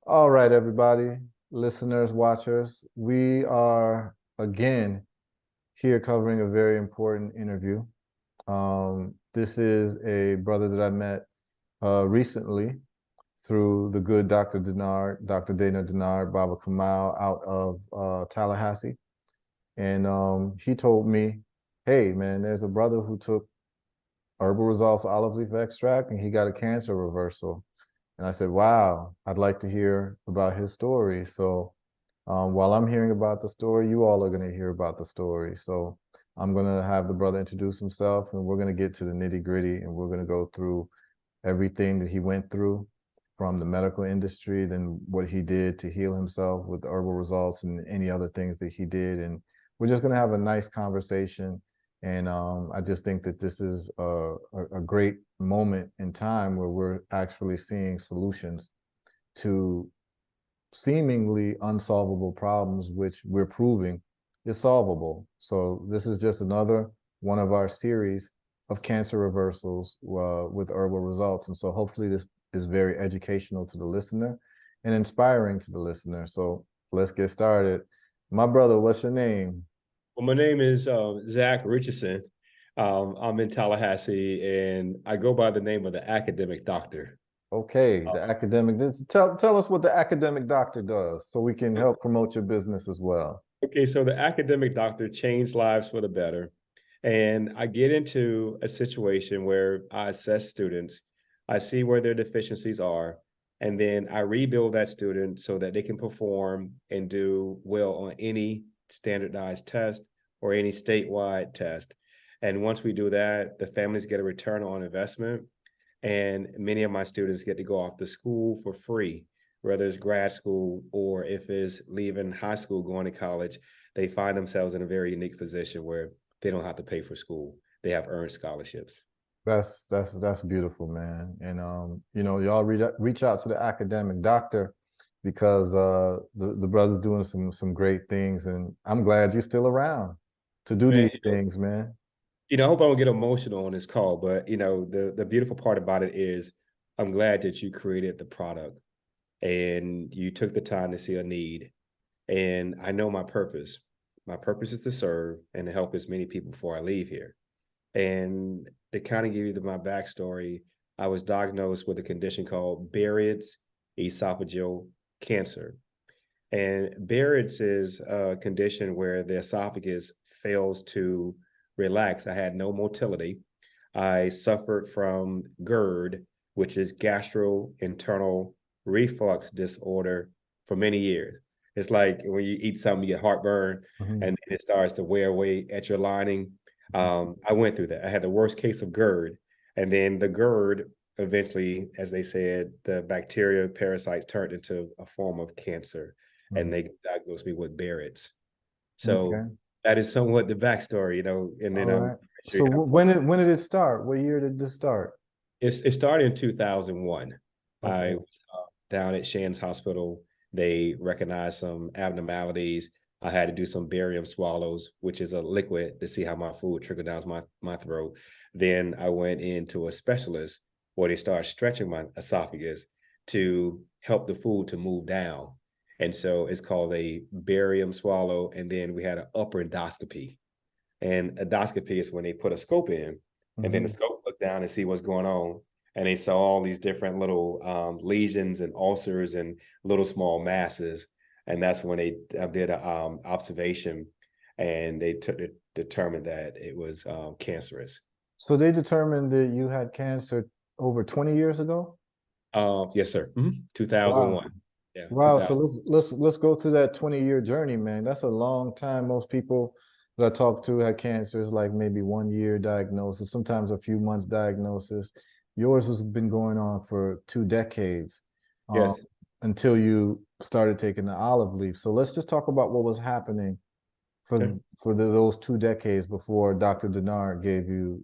All right, everybody, listeners, watchers, we are again here covering a very important interview. This is a brother that I met recently through the good Dr. Dr. Dana Denard, Baba Kamal out of Tallahassee. And he told me, hey, man, there's a brother who took Herbal Results olive leaf extract and he got a cancer reversal. And I said, wow, I'd like to hear about his story. So while I'm hearing about the story, you all are going to hear about the story. So I'm going to have the brother introduce himself and we're going to get to the nitty gritty and we're going to go through everything that he went through from the medical industry, then what he did to heal himself with the herbal results and any other things that he did. And we're just going to have a nice conversation. And I just think that this is a great moment in time where we're actually seeing solutions to seemingly unsolvable problems, which we're proving is solvable. So this is just another one of our series of cancer reversals with herbal results. And so hopefully this is very educational to the listener and inspiring to the listener. So let's get started. My brother, what's your name? Well, my name is Zach Richardson. I'm in Tallahassee, and I go by the name of the academic doctor. Okay, the academic. Tell us what the academic doctor does so we can help promote your business as well. Okay, so the academic doctor changed lives for the better. And I get into a situation where I assess students, I see where their deficiencies are, and then I rebuild that student so that they can perform and do well on any standardized test or any statewide test. And once we do that, the families get a return on investment. And many of my students get to go off to school for free, whether it's grad school or if it's leaving high school, going to college. They find themselves in a very unique position where they don't have to pay for school. They have earned scholarships. That's beautiful, man. And y'all reach out to the academic doctor because the brother's doing some great things, and I'm glad you're still around to do Man, these things, man. I hope I don't get emotional on this call, but the beautiful part about it is I'm glad that you created the product and you took the time to see a need. And I know my purpose. My purpose is to serve and to help as many people before I leave here. And to kind of give you my backstory, I was diagnosed with a condition called Barrett's esophageal cancer. And Barrett's is a condition where the esophagus fails to relax. I had no motility. I suffered from GERD, which is gastrointestinal reflux disorder, for many years. It's like when you eat something, you get heartburn, Mhm. and it starts to wear away at your lining. I went through that. I had the worst case of GERD, and then the GERD eventually, as they said, the bacteria parasites turned into a form of cancer, and Mhm. they diagnosed me with Barrett's. So Okay. that is somewhat the backstory, and All then right. sure So you have when did it start? What year did this start? it started in 2001. I Okay. was down at Shands Hospital. They recognized some abnormalities. I had to do some barium swallows, which is a liquid to see how my food trickled down my throat. Then I went into a specialist where they started stretching my esophagus to help the food to move down. And so it's called a barium swallow. And then we had an upper endoscopy. And endoscopy is when they put a scope in, and then the Hmm. scope looked down and see what's going on. And they saw all these different little lesions and ulcers and little small masses. And that's when they did an observation, and they determined that it was cancerous. So they determined that you had cancer over 20 years ago? Yes, sir. Wow. 2001. Yeah, Wow. So 2000. let's go through that 20-year journey, man. That's a long time. Most people that I talk to had cancers like maybe 1 year diagnosis, sometimes a few months diagnosis. Yours has been going on for 2 decades, um, Yes. until you started taking the olive leaf. So let's just talk about what was happening Okay. those 2 decades before Dr. Denard gave you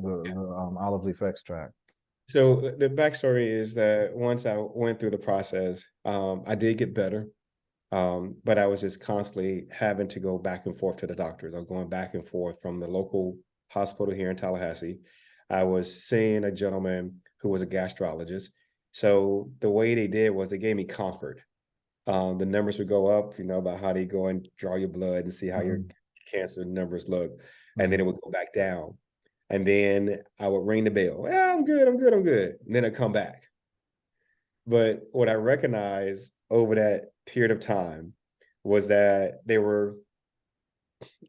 the olive leaf extract. So the backstory is that once I went through the process, I did get better. But I was just constantly having to go back and forth to the doctors. I was going back and forth from the local hospital here in Tallahassee. I was seeing a gentleman who was a gastrologist, So the way they did was they gave me comfort. The numbers would go up, about how they go and draw your blood and see how your Mm-hmm. cancer numbers look. And then Mm-hmm. it would go back down. And then I would ring the bell. Yeah, I'm good, I'm good, I'm good. And then it'd come back. But what I recognized over that period of time was that they were,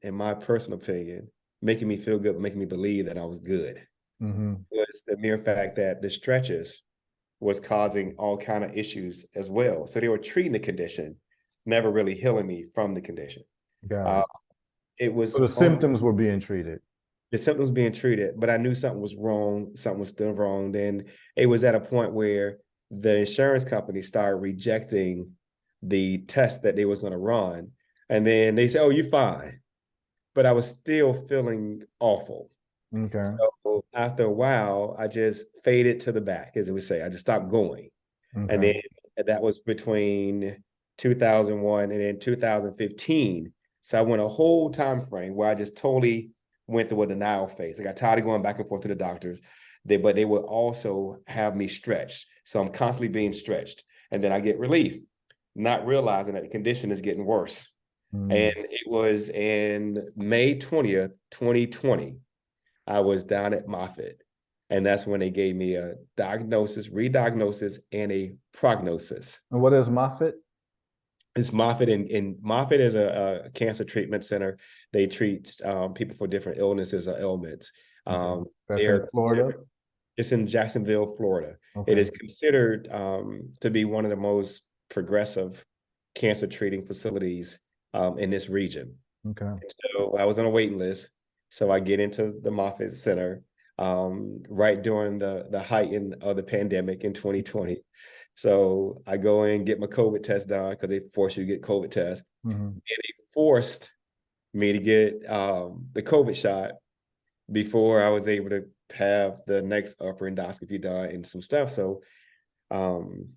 in my personal opinion, making me feel good, making me believe that I was good. Mm-hmm. Was the mere fact that the stretches was causing all kind of issues as well. So they were treating the condition, never really healing me from the condition. Got Uh, it. it So was the on symptoms were being treated. the symptoms being treated, but I knew something was wrong, something was still wrong. Then it was at a point where the insurance company started rejecting the test that they was going to run. And then they said, oh, you're fine. But I was still feeling awful. Okay. So after a while, I just faded to the back, as it would say. I just stopped going. And Okay. then that was between 2001 and then 2015. So I went a whole time frame where I just totally went through a denial phase. I got tired of going back and forth to the doctors. But they would also have me stretched. So I'm constantly being stretched. And then I get relief, not realizing that the condition is getting worse. And Mm. it was in May 20th, 2020. I was down at Moffitt. And that's when they gave me a diagnosis, re-diagnosis, and a prognosis. And what is Moffitt? It's Moffitt, and Moffitt is a cancer treatment center. They treat people for different illnesses or ailments. Okay. That's in They're Florida. considered, it's in Jacksonville, Florida. It Okay. is considered to be one of the most progressive cancer treating facilities in this region. Okay. So I was on a waiting list. So I get into the Moffitt Center right during the height of the pandemic in 2020. So I go in, get my COVID test done because they force you to get COVID test. Mm-hmm. And they forced me to get the COVID shot before I was able to have the next upper endoscopy done and some stuff. So um,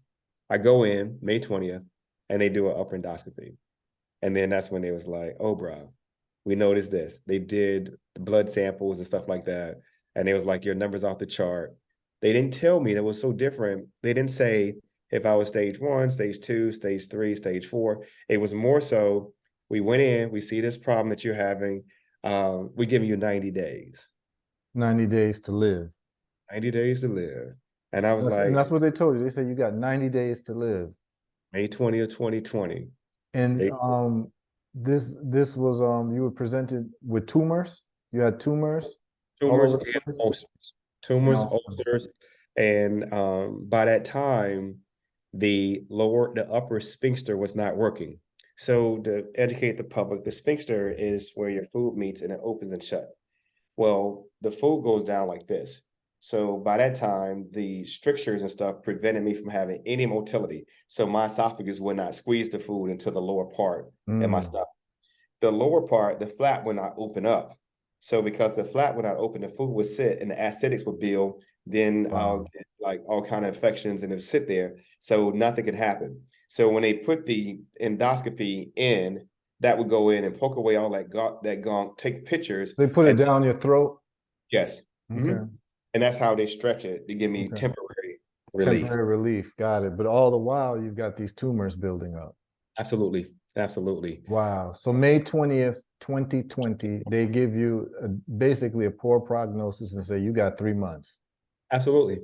I go in May 20th and they do an upper endoscopy. And then that's when they was like, oh, bro, we noticed this. They did the blood samples and stuff like that. And it was like, your numbers off the chart. They didn't tell me that was so different. They didn't say if I was stage 1, stage 2, stage 3, stage 4. It was more so, we went in, we see this problem that you're having. We're giving you 90 days, 90 days to live. 90 days to live. And I was And like, that's what they told you. They said you got 90 days to live. May 20th, 2020. And They this was you were presented with tumors. You had tumors all tumors over the and place. ulcers, And tumors, ulcers. ulcers, and by that time, the upper sphincter was not working. So to educate the public, the sphincter is where your food meets and it opens and shut. Well, the food goes down like this. So by that time, the strictures and stuff prevented me from having any motility. So my esophagus would not squeeze the food into the lower part in my Mm, stomach. The lower part, the flap would not open up. So because the flap would not open, the food would sit and the acidics would build. Then I'll wow. get like all kind of infections and it would sit there. So nothing could happen. So when they put the endoscopy in, that would go in and poke away all that gunk, take pictures, They put it and down your throat. yes, Okay. and that's how they stretch it to give me Okay. temporary relief. Temporary relief. Got it. But all the while, you've got these tumors building up. Absolutely, absolutely, Wow. So May 20th, 2020, they give you basically a poor prognosis and say you got 3 months. absolutely.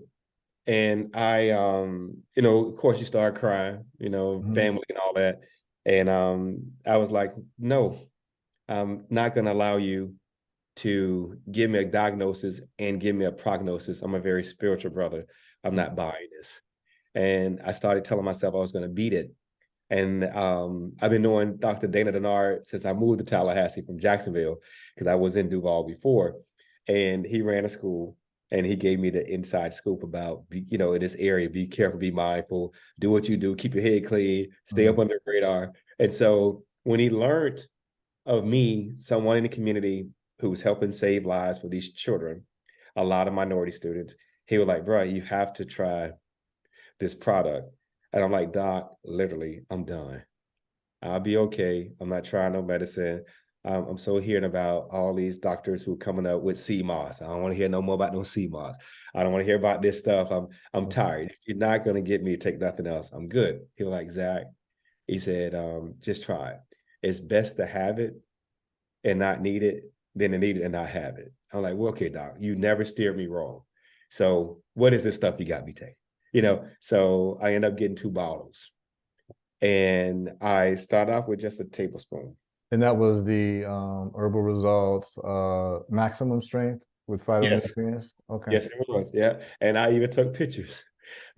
And I, of course, you start crying, Mhm. family and all that. And I was like, no, I'm not going to allow you to give me a diagnosis and give me a prognosis. I'm a very spiritual brother. I'm not buying this. And I started telling myself I was going to beat it. And I've been knowing Dr. Dana Denard since I moved to Tallahassee from Jacksonville because I was in Duval before. And he ran a school and he gave me the inside scoop about, in this area, be careful, be mindful, do what you do, keep your head clean, stay up Mhm. under the radar. And so when he learned of me, someone in the community who was helping save lives for these children, a lot of minority students, he was like, bro, you have to try this product. And I'm like, Doc, literally, I'm done. I'll be okay. I'm not trying no medicine. I'm so hearing about all these doctors who are coming up with CMOS. I don't want to hear no more about no CMOS. I don't want to hear about this stuff. I'm Mhm. tired. You're not going to get me to take nothing else. I'm good. He was like, Zach, he said, just try it. It's best to have it and not need it than to need it and not have it. I'm like, well, okay, doc, you never steered me wrong. So what is this stuff you got me taking? So I end up getting 2 bottles. And I start off with just a tablespoon. And that was the Herbal Results maximum strength with Yes. phytonutrients. Okay. Yes, it was. Yeah. And I even took pictures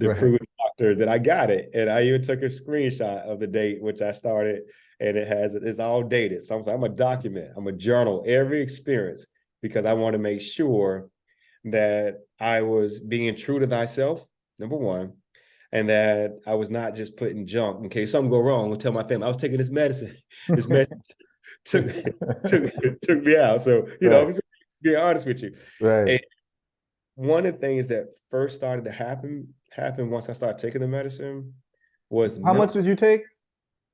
to Right. prove to the doctor that I got it. And I even took a screenshot of the date which I started, and it's all dated. So I'm a document, I'm a journal every experience because I want to make sure that I was being true to thyself, number one, and that I was not just putting junk in case something go wrong. I'll tell my family I was taking this medicine. This medicine took took took me out. So Right. I'm just being honest with you. Right. And one of the things that first started to happen once I started taking the medicine was How much mental. did you take?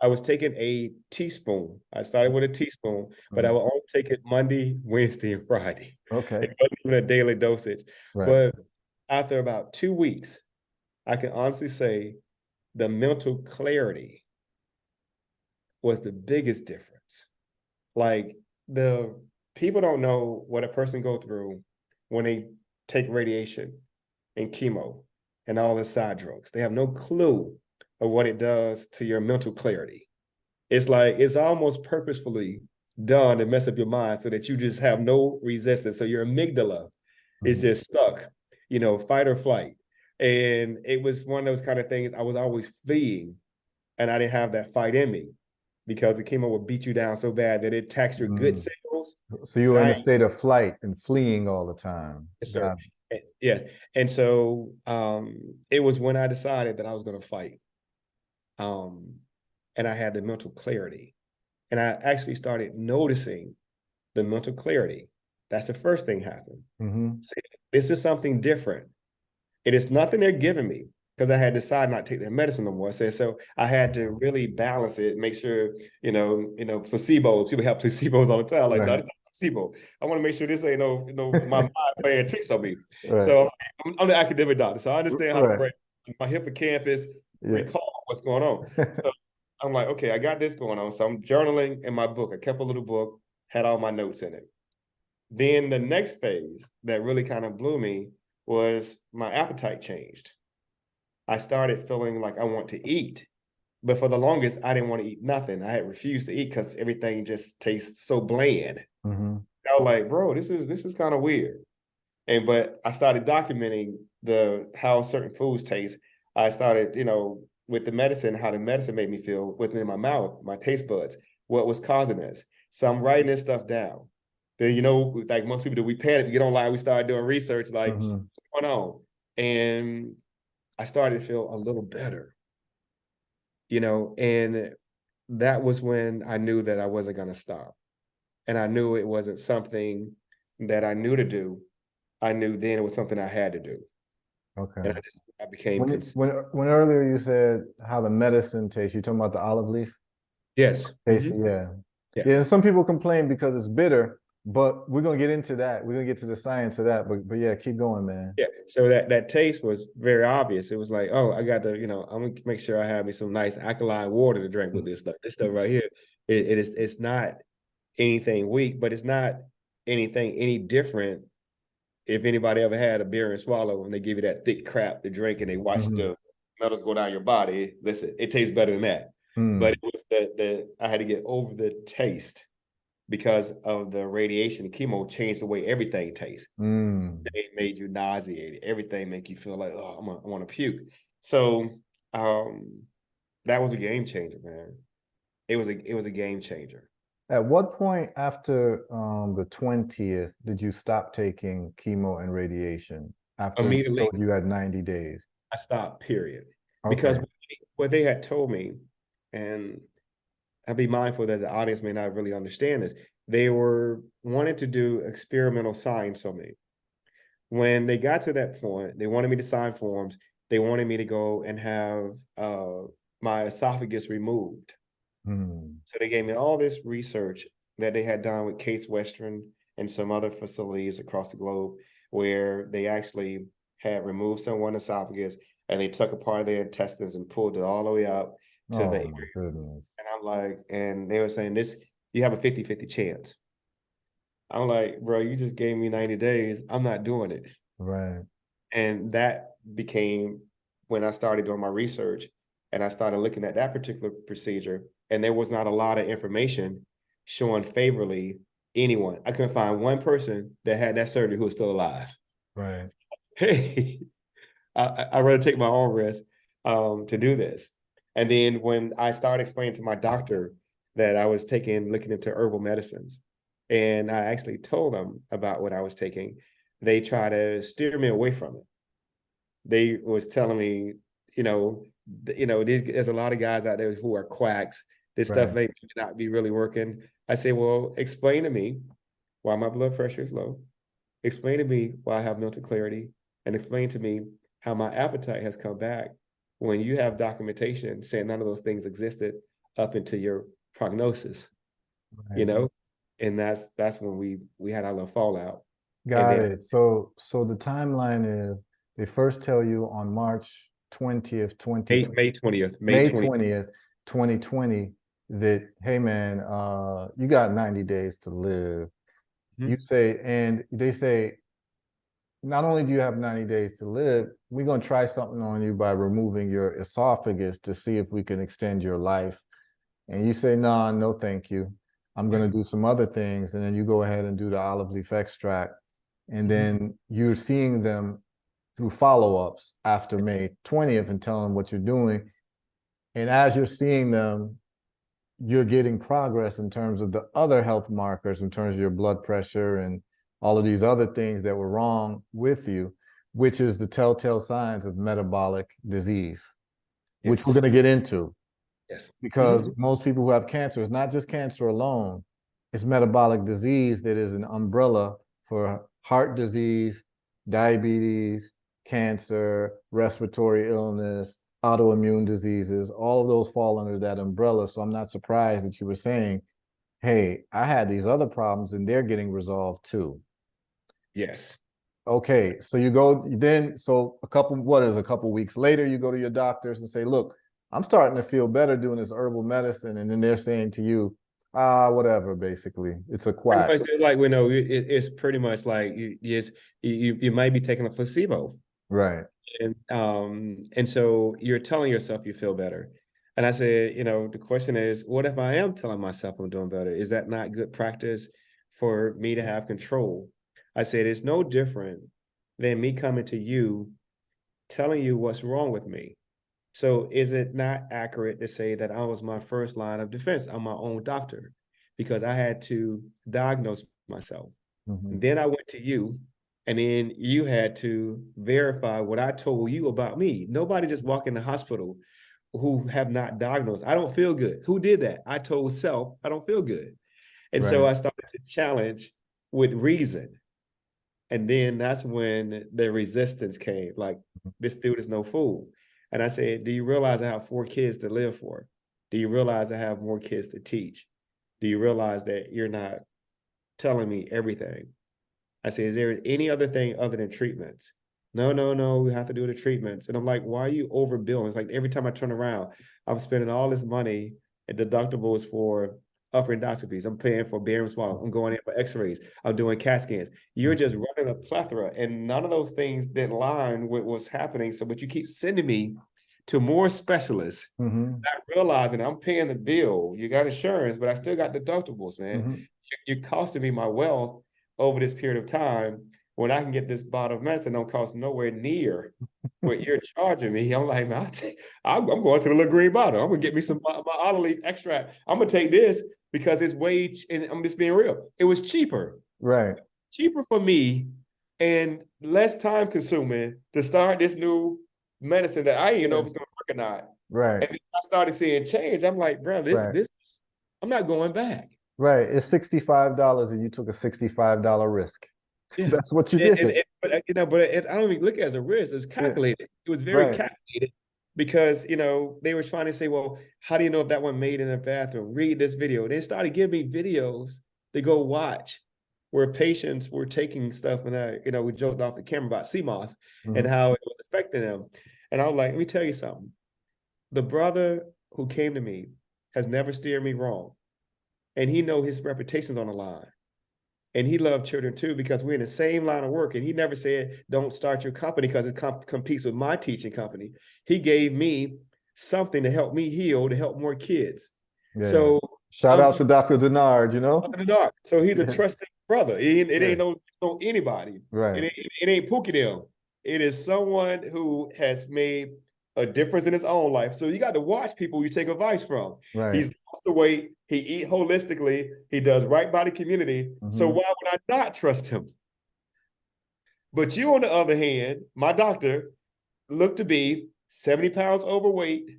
I was taking a teaspoon. I started with a teaspoon, but I Mhm. would only take it Monday, Wednesday, and Friday. Okay. It wasn't even a daily dosage. Right. But after about 2 weeks, I can honestly say the mental clarity was the biggest difference. Like the people don't know what a person go through when they take radiation and chemo and all the side drugs. They have no clue of what it does to your mental clarity. It's like it's almost purposefully done to mess up your mind so that you just have no resistance. So your amygdala is Mhm. just stuck, fight or flight. And it was one of those kind of things I was always fleeing, and I didn't have that fight in me because the chemo would beat you down so bad that it taxed your good Mm. cells. So you And were in I, a state of flight and fleeing all the time. yes, sir. Got Yes. And so it was when I decided that I was going to fight. Um, and I had the mental clarity. And I actually started noticing the mental clarity. That's the first thing happened. it. Hmm. See, this is something different. It is nothing they're giving me because I had decided not to take their medicine no more. So I had to really balance it, make sure, placebos, people have placebos all the time. Like, no, Right. it's not placebo. I want to make sure this ain't my mind playing tricks on me. Right. So I'm the academic doctor. So I understand how the Right. brain, my hippocampus Yeah. recall what's going on. So I'm like, okay, I got this going on. So I'm journaling in my book. I kept a little book, had all my notes in it. Then the next phase that really kind of blew me was my appetite changed. I started feeling like I want to eat, but for the longest, I didn't want to eat nothing. I had refused to eat because everything just tastes so bland. Hmm. I was like, bro, this is kind of weird. But I started documenting the how certain foods taste. I started, with the medicine, how the medicine made me feel within my mouth, my taste buds, what was causing this. So I'm writing this stuff down. Then, like most people do, we panic, we get online, we start doing research, like, Hmm. what's going on? And I started to feel a little better, and that was when I knew that I wasn't going to stop. And I knew it wasn't something that I knew to do. I knew then it was something I had to do. Okay. And I became When consistent. when earlier you said how the medicine tastes, you talking about the olive leaf Yes. taste? Yeah. Yeah. Yeah. And some people complain because it's bitter, but we're gonna get into that. We're gonna get to the science of that. But yeah, keep going, man. Yeah. So that taste was very obvious. It was like, oh, I got to, I'm gonna make sure I have me some nice alkaline water to drink with this stuff. This stuff right here, it's not anything weak, but it's not anything any different. If anybody ever had a beer and swallow and they give you that thick crap to drink and they watch Hmm. the metals go down your body, listen, it tastes better than that. But Mm. it was that I had to get over the taste because of the radiation. The chemo changed the way everything tastes. Mm. It made you nauseated. Everything make you feel like, oh, I want to puke. So um, that was a game changer, man. It was a game changer. At what point after the 20th did you stop taking chemo and radiation after you Immediately, told you had 90 days? I stopped. Period. Because Okay. what they had told me, and I'd be mindful that the audience may not really understand this. They were wanted to do experimental science on me. When they got to that point, they wanted me to sign forms. They wanted me to go and have my esophagus removed. Mm. So they gave me all this research that they had done with Case Western and some other facilities across the globe, where they actually had removed someone's esophagus and they took a part of their intestines and pulled it all the way up to the Oh area. my goodness. And I'm like, and they were saying this, you have a 50-50 chance. I'm like, bro, you just gave me 90 days. I'm not doing it. Right. And that became when I started doing my research and I started looking at that particular procedure. And there was not a lot of information showing favorably anyone. I couldn't find one person that had that surgery who was still alive. Right. Hey, I rather take my own risk to do this. And then when I started explaining to my doctor that I was looking into herbal medicines, and I actually told them about what I was taking, they try to steer me away from it. They was telling me, there's a lot of guys out there who are quacks. This stuff Right. may not be really working. I say, well, explain to me why my blood pressure is low. Explain to me why I have mental clarity, and explain to me how my appetite has come back when you have documentation saying none of those things existed up into your prognosis, you Right. know? And that's when we had our little fallout. And Got then it. So the timeline is they first tell you on March 20th, May 20th, May May 20th. 20th, 2020, that, hey man, you got 90 days to live. You Mhm. say, and they say, not only do you have 90 days to live, we're going to try something on you by removing your esophagus to see if we can extend your life. And you say, nah, no, thank you. I'm going to do some other things. And then you go ahead and do the olive leaf extract. And Mhm. then you're seeing them through follow-ups after May 20th and telling them what you're doing. And as you're seeing them, you're getting progress in terms of the other health markers, in terms of your blood pressure and all of these other things that were wrong with you, which is the telltale signs of metabolic disease, which we're Yes. going to get into. Yes. Because Mhm. most people who have cancer, it's not just cancer alone, it's metabolic disease that is an umbrella for heart disease, diabetes, cancer, respiratory illness, autoimmune diseases. All of those fall under that umbrella. So I'm not surprised that you were saying, hey, I had these other problems and they're getting resolved too. Yes. Okay, so you go then, so a couple weeks later, you go to your doctors and say, look, I'm starting to feel better doing this herbal medicine. And then they're saying to you, whatever, basically. It's a Pretty quack. much, it's like we know it's pretty much like you might be taking a placebo. Right. And so you're telling yourself you feel better. And I said, the question is, what if I am telling myself I'm doing better? Is that not good practice for me to have control? I said, it's no different than me coming to you, telling you what's wrong with me. So is it not accurate to say that I was my first line of defense? I'm my own doctor because I had to diagnose myself. Mhm. Then I went to you, and then you had to verify what I told you about me. Nobody just walk in the hospital who have not diagnosed. I don't feel good. Who did that? I told self I don't feel good. And so Right. I started to challenge with reason. And then that's when the resistance came. Like, this dude is no fool. And I said, do you realize I have 4 kids to live for? Do you realize I have more kids to teach? Do you realize that you're not telling me everything? I said, is there any other thing other than treatments? No, no, no, we have to do the treatments. And I'm like, why are you overbilling? It's like every time I turn around, I'm spending all this money and deductibles for upper endoscopies. I'm paying for barium swallow. I'm going in for x-rays. I'm doing CAT scans. You're just running a plethora. And none of those things didn't line with what's happening. So, but you keep sending me to more specialists, Mhm. not realizing I'm paying the bill. You got insurance, but I still got deductibles, man. Mhm. You're costing me my wealth over this period of time when I can get this bottle of medicine don't cost nowhere near what you're charging me. I'm like, man, I'm going to the little green bottle. I'm gonna get me some my olive leaf extract. I'm gonna take this because it's and I'm just being real. It was Right. cheaper for me, and less time consuming to start this new medicine that I didn't even know Yeah. if it's gonna work or not. Right. And then I started seeing change. I'm like, bro, Right. I'm not going back. Right. It's $65 and you took a $65 risk. Yes. That's what you did. But I don't even look at it as a risk. It was Yeah. calculated. It was very Right. calculated because, you know, they were trying to say, well, how do you know if that one made in a bathroom? Read this video. They started giving me videos to go watch where patients were taking stuff, and I, you know, we joked off the camera about CMOS and Hmm. how it was affecting them. And I was like, let me tell you something. The brother who came to me has never steered me wrong. And he know his reputation's on the line. And he loved children too, because we're in the same line of work. And he never said, don't start your company because it competes with my teaching company. He gave me something to help me heal, to help more kids. Yeah. So Shout I'm out to Dr. Denard, you know? in the dark. So he's a Yeah. trusting brother. It Yeah. ain't no anybody. Right. It ain't Pookie them. It is someone who has made a difference in his own life. So you got to watch people you take advice from. Right. He's lost the weight. He eat holistically. He does right by the community. So Hmm. why would I not trust him? But you, on the other hand, my doctor looked to be 70 pounds overweight,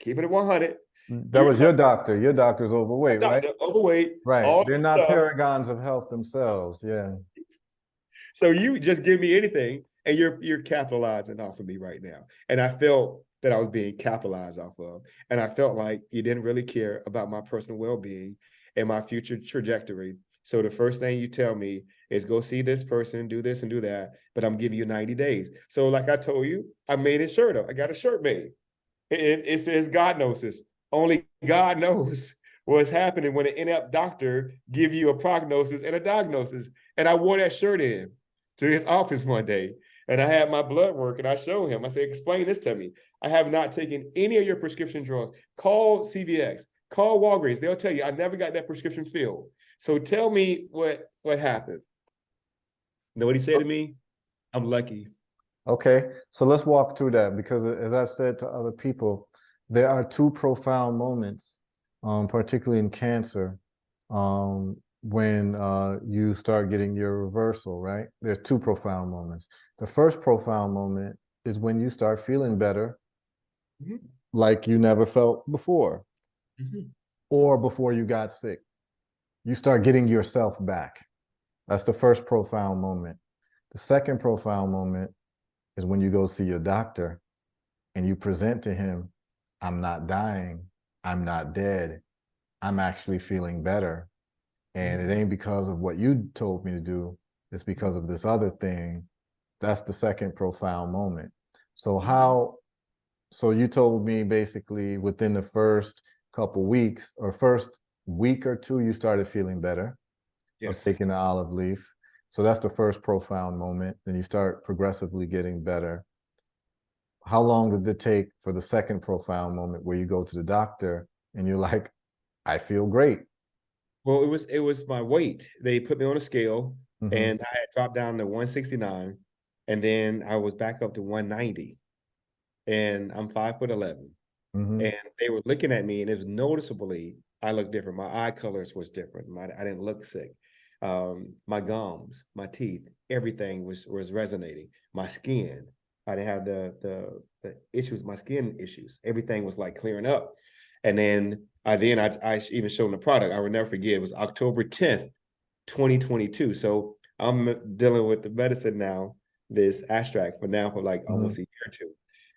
keeping it 100. That You're was your talking doctor. Your doctor's overweight, right? doctor, overweight, Right. all They're that not stuff. paragons of health themselves. Yeah. So you just give me anything, and you're capitalizing off of me right now. And I felt that I was being capitalized off of, and I felt like you didn't really care about my personal well-being and my future trajectory. So the first thing you tell me is go see this person, do this and do that, but I'm giving you 90 days. So like I told you, I made a shirt up. I got a shirt made. It says God knows this. Only God knows what's happening when an inept doctor give you a prognosis and a diagnosis. And I wore that shirt in to his office one day, and I had my blood work, and I showed him. I said, "Explain this to me. I have not taken any of your prescription drugs. Call CVX, call Walgreens. They'll tell you I never got that prescription filled. So tell me what happened." You know what he said to me? I'm lucky. Okay. So let's walk through that because as I've said to other people, there are two profound moments, particularly in cancer, when you start getting your reversal, right? There's two profound moments. The first profound moment is when you start feeling better Mhm. like you never felt before Mhm. or before you got sick. You start getting yourself back. That's the first profound moment. The second profound moment is when you go see your doctor and you present to him, I'm not dying, I'm not dead, I'm actually feeling better. And it Mhm. ain't because of what you told me to do, it's because of this other thing. That's the second profound moment. So Mhm. so you told me basically within the first couple weeks or first week or two, you started feeling better of Yes. taking the olive leaf. So that's the first profound moment. Then you start progressively getting better. How long did it take for the second profound moment where you go to the doctor and you're like, I feel great? Well, it was my weight. They put me on a scale, Mm-hmm. and I had dropped down to 169, and then I was back up to 190, and I'm 5'11". Mm-hmm. And they were looking at me, and it was noticeably I looked different. My eye colors was different. I didn't look sick. My gums, my teeth, everything was resonating. My skin, I didn't have the issues, my skin issues. Everything was like clearing up. And then I even showed them the product. I will never forget. It was October 10th, 2022. So I'm dealing with the medicine now, this abstract for like Mm-hmm. almost a year or two.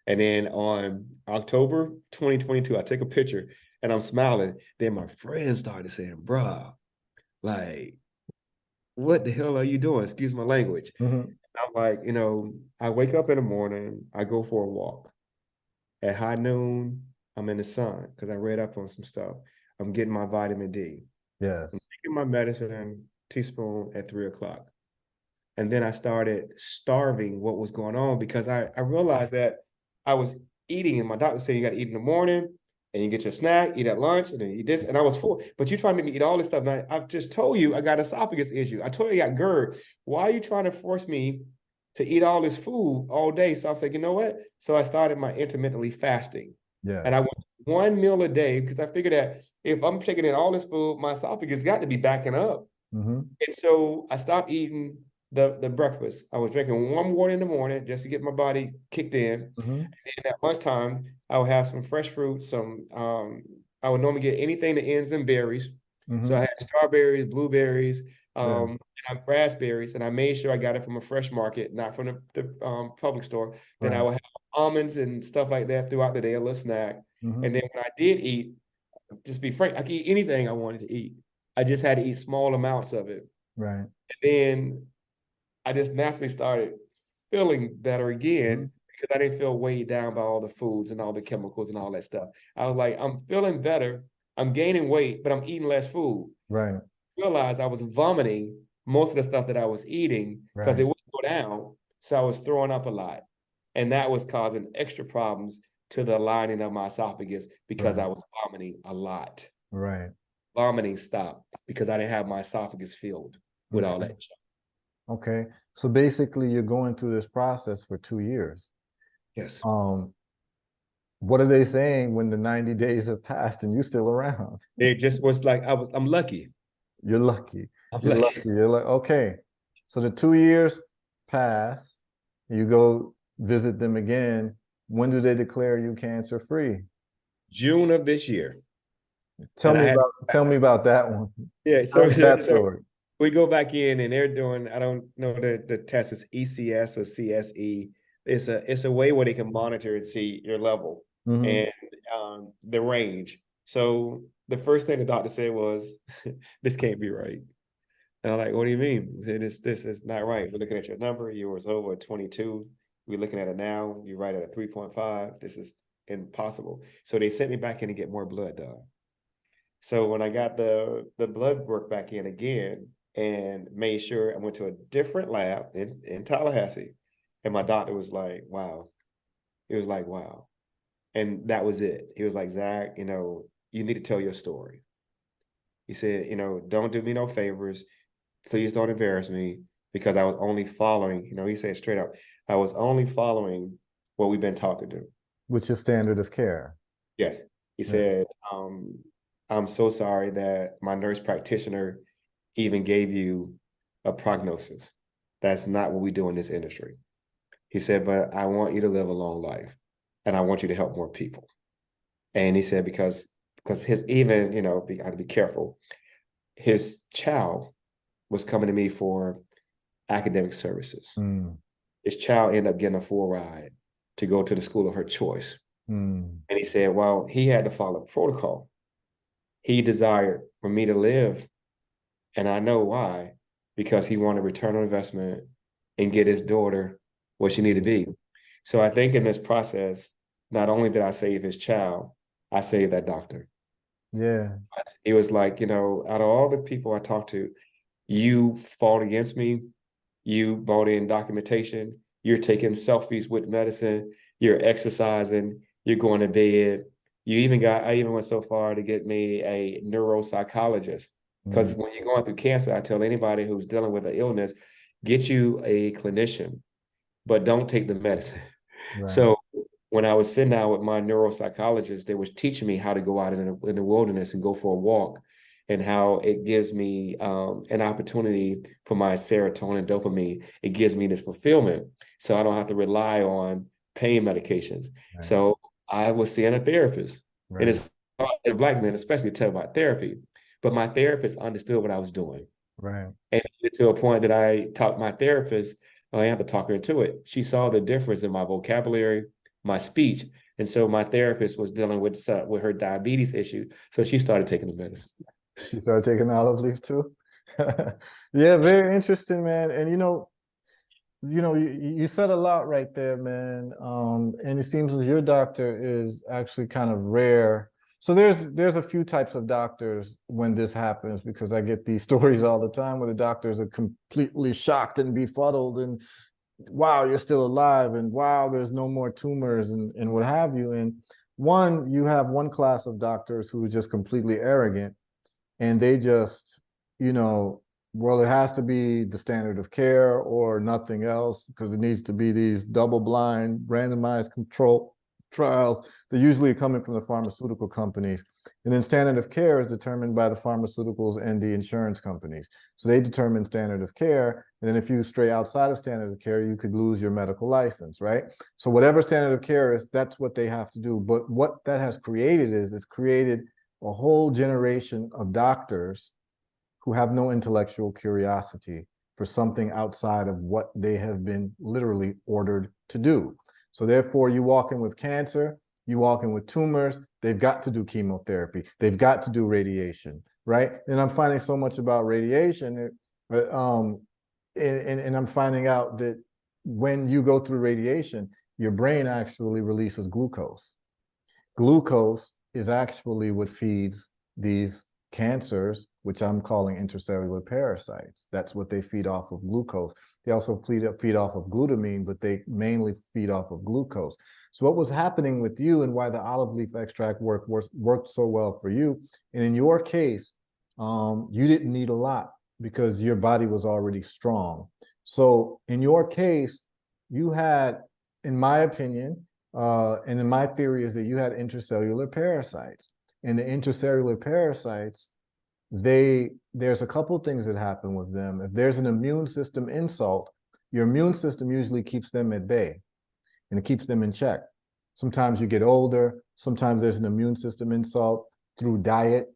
And then on October 2022, I take a picture and I'm smiling. Then my friends started saying, bruh, like, what the hell are you doing? Excuse my language. Mm-hmm. I'm like, I wake up in the morning, I go for a walk. At high noon, I'm in the sun because I read up on some stuff. I'm getting my vitamin D. I'm Yes. taking my medicine teaspoon at 3 o'clock. And then I started starving what was going on because I realized that I was eating, and my doctor said you got to eat in the morning and you get your snack, eat at lunch, and then eat this. And I was full. But you trying to make me eat all this stuff. Now, I've just told you I got esophagus issue. I told you I got GERD. Why are you trying to force me to eat all this food all day? So I was like, you know what? So I started my intermittently fasting. And I Yes. went one meal a day because I figured that if I'm taking in all this food, my esophagus got to be backing up. Mm-hmm. And so I stopped eating the breakfast. I was drinking warm water in the morning just to get my body kicked in. Mm-hmm. And at lunchtime, I would have some fresh fruit, I would normally get anything that ends in berries. So I Mm-hmm. had strawberries, blueberries, Yeah. raspberries, and I made sure I got it from a fresh market, not from the public store. Then I Right. would have almonds and stuff like that throughout the day, a little snack. Hmm. And then when I did eat, just be frank, I could eat anything I wanted to eat. I just had to eat small amounts of it. Right. And then I just naturally started feeling better Mhm. again because I didn't feel weighed down by all the foods and all the chemicals and all that stuff. I was like, I'm feeling better. I'm gaining weight, but I'm eating less food. Right. Realized I was vomiting most of the stuff that I was eating because Right. it wouldn't go down. So I was throwing up a lot. And that was causing extra problems to the lining of my esophagus because Right. I was vomiting a lot. Right. Vomiting stopped because I didn't have my esophagus filled with all Okay. that junk. Okay. So basically, you're going through this process for 2 years. Yes. Um, what are they saying when the 90 days have passed and you're still around? It just was like I'm lucky. You're lucky. I'm You're lucky. lucky. You're like, okay. So the 2 years pass, you go visit them again. When do they declare you cancer free? June of this year. Tell And I me had, about that one. yeah, Tell so me so, that so story. we go back in and they're doing, I don't know the test is ECS or CSE. It's a way where they can monitor and see your level Hmm. and the range. So the first thing the doctor said was, this can't be right. And I'm like, what do you mean? He said, this is not right. We're looking at your number. You was over 22. We're looking at it now. You're right at a 3.5. This is impossible. So they sent me back in to get more blood done. So when I got the blood work back in again and made sure I went to a different lab in Tallahassee, and my doctor was like, wow. He was like, wow. And that was it. He was like, Zach, you need to tell your story. He said, don't do me no favors. Please don't embarrass me because I was only following, he said straight up, I was only following what we've been taught to do. Which is standard of care. Yes. He Yeah. said, I'm so sorry that my nurse practitioner even gave you a prognosis. That's not what we do in this industry. He said, but I want you to live a long life and I want you to help more people. And he said, because his even, I have to be careful. His child was coming to me for academic services. Mm. His child ended up getting a full ride to go to the school of her choice. Mm. And he said, well, he had to follow protocol. He desired for me to live. And I know why, because he wanted return on investment and get his daughter where she needed to be. So I think in this process, not only did I save his child, I saved that doctor. Yeah. He was like, out of all the people I talked to, you fought against me. You brought in documentation. You're taking selfies with medicine. You're exercising. You're going to bed. I even went so far to get me a neuropsychologist. Mm. Because when you're going through cancer, I tell anybody who's dealing with an illness, get you a clinician, but don't take the medicine. Right. So when I was sitting down with my neuropsychologist, they was teaching me how to go out in the wilderness and go for a walk, and how it gives me an opportunity for my serotonin, dopamine. It gives me this fulfillment, so I don't have to rely on pain medications. Right. So I was seeing a therapist, and Right. it's hard as a black man, especially to tell about therapy. But my therapist understood what I was doing. Right. And to a point that I taught my therapist, I have to talk her into it. She saw the difference in my vocabulary, my speech. And so my therapist was dealing with her diabetes issue. So she started taking the medicine. She started taking olive leaf too. Yeah, very interesting, man. And you said a lot right there, man. And it seems as your doctor is actually kind of rare. So there's a few types of doctors when this happens, because I get these stories all the time where the doctors are completely shocked and befuddled and wow, you're still alive, and wow, there's no more tumors, and what have you. And you have one class of doctors who is just completely arrogant, and they just, you know, well, it has to be the standard of care or nothing else because it needs to be these double blind, randomized control trials. They're usually coming from the pharmaceutical companies. And then standard of care is determined by the pharmaceuticals and the insurance companies. So they determine standard of care. And then if you stray outside of standard of care, you could lose your medical license, right? So whatever standard of care is, that's what they have to do. But what that has created is it's created a whole generation of doctors who have no intellectual curiosity for something outside of what they have been literally ordered to do. So therefore, you walk in with cancer, you walk in with tumors, they've got to do chemotherapy, they've got to do radiation, right? And I'm finding so much about radiation, and I'm finding out that when you go through radiation, your brain actually releases glucose. Glucose is actually what feeds these cancers, which I'm calling intracellular parasites. That's what they feed off of, glucose. They also feed off of glutamine, but they mainly feed off of glucose. So what was happening with you and why the olive leaf extract worked so well for you, and in your case, you didn't need a lot because your body was already strong. So in your case, you had, in my opinion, and in my theory is that you had intracellular parasites. And the intracellular parasites, there's a couple of things that happen with them. If there's an immune system insult, your immune system usually keeps them at bay and it keeps them in check. Sometimes you get older, sometimes there's an immune system insult through diet,